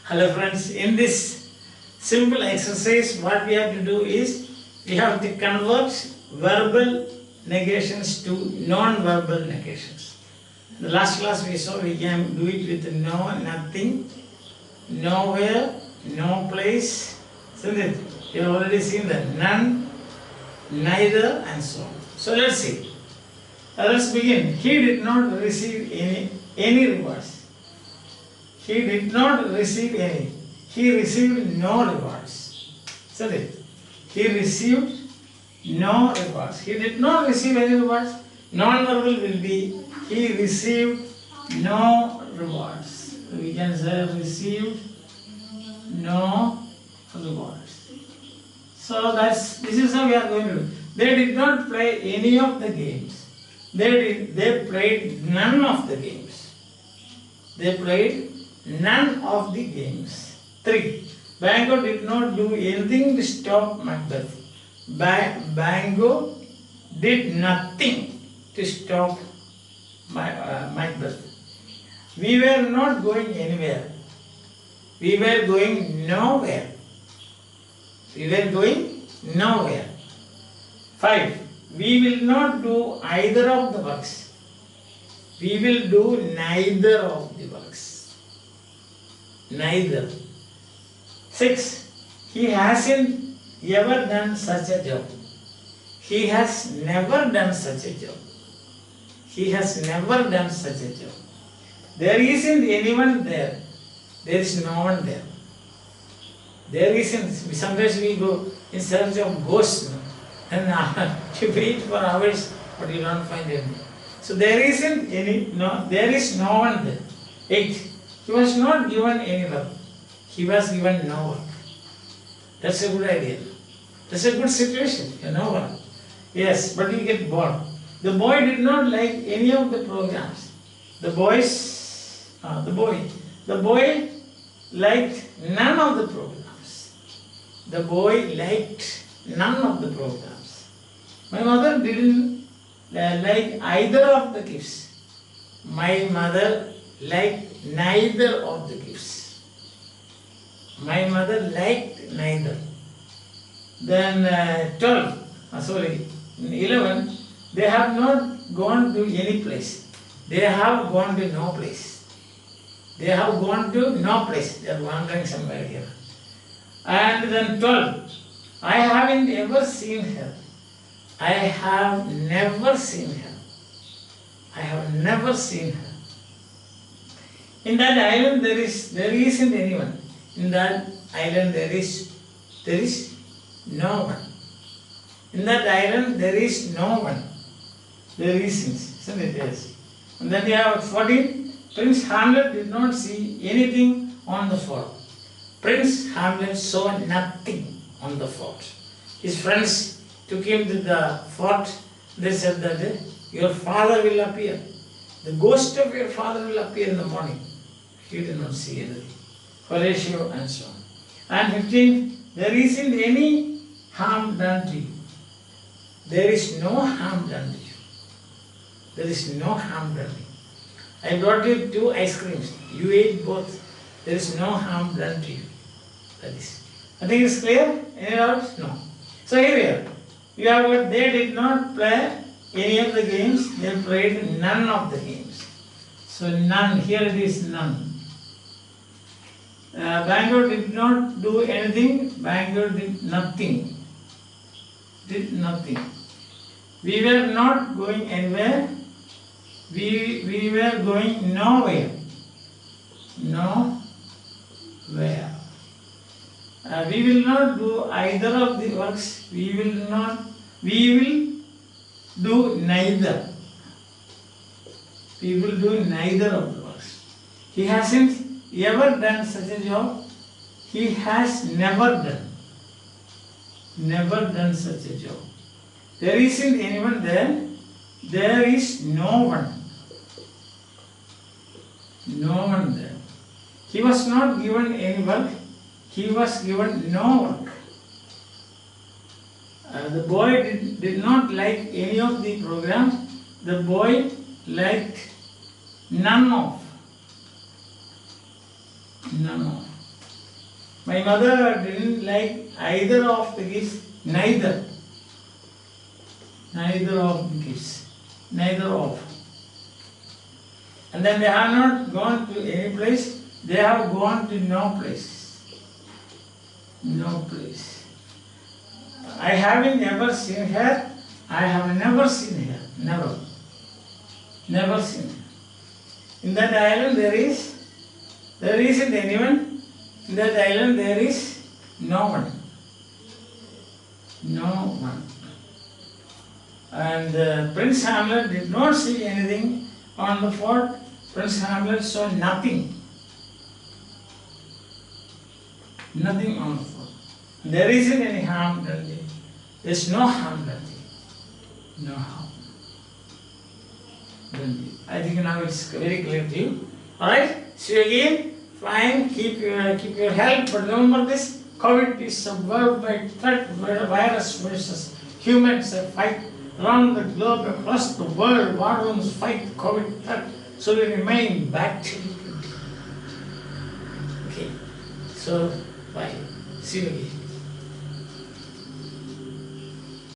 Hello friends, in this simple exercise what we have to do is we have to convert verbal negations to non-verbal negations. The last class we saw we can do it with no, nothing, nowhere, no place, isn't it? You have already seen that, none, neither and so on. So let's see. Let's begin. He did not receive any rewards. He did not receive any. He received no rewards. Isn't it? He received no rewards. He did not receive any rewards. Non-verbal will be he received no rewards. We can say received no rewards. So this is how we are going to do. They did not play any of the games. They played none of the games. They played none of the games. 3. Bango did not do anything to stop Macbeth. Bango did nothing to stop Macbeth. We were not going anywhere. We were going nowhere. We were going nowhere. 5. We will not do either of the works. We will do neither of the works. Neither. 6. He hasn't ever done such a job. He has never done such a job. He has never done such a job. There isn't anyone there. There is no one there. There isn't. Sometimes we go in search of ghosts. And you wait for hours, but you don't find any. So there isn't any. No, there is no one there. 8. He was not given any work. He was given no work. That's a good idea. That's a good situation. You know what? Yes, but you get bored. The boy did not like any of the programs. The boy liked none of the programs. The boy liked none of the programs. My mother didn't like either of the gifts. My mother liked neither of the gifts. My mother liked neither. Then 11, they have not gone to any place. They have gone to no place. They have gone to no place. They are wandering somewhere here. And then 12, I haven't ever seen her. I have never seen her. I have never seen her. In that island there isn't anyone. In that island there is no one. In that island there is no one. There isn't. Isn't it? Yes. And then we have 14. Prince Hamlet did not see anything on the fort. Prince Hamlet saw nothing on the fort. His friends took him to the fort. They said that your father will appear. The ghost of your father will appear in the morning. He did not see anything. Horatio and so on. And 15, there isn't any harm done to you. There is no harm done to you. There is no harm done to you. I brought you 2 ice creams. You ate both. There is no harm done to you. That is. I think it's clear? Any doubts? No. So here you have what they did not play any of the games. They played none of the games. So none. Here it is none. Bangalore did not do anything. Bangalore did nothing. Did nothing. We were not going anywhere. We were going nowhere. Nowhere. We will not do either of the works. We will do neither. We will do neither of the works. He hasn't ever done such a job. He has never done such a job. There isn't anyone there. There is no one. No one there. He was not given any work. He was given no work. The boy did not like any of the programs. The boy liked none of. My mother didn't like either of the gifts, neither. Neither of the gifts. Neither of. And then they have not gone to any place, they have gone to no place. No place. I haven't ever seen her, I have never seen her. Never. Never seen her. In that island there isn't anyone. In that island there is no one. No one. And Prince Hamlet did not see anything on the fort. Prince Hamlet saw nothing. Nothing on the fort. There isn't any harm done there. There's no harm done there. No harm done there. I think now it's very clear to you. Alright? See you again. Fine. Keep your health. But remember this. COVID is a worldwide threat. Virus versus humans. A fight around the globe, across the world. War rooms fight COVID threat. So we remain back to you. Okay. So, bye. See you again.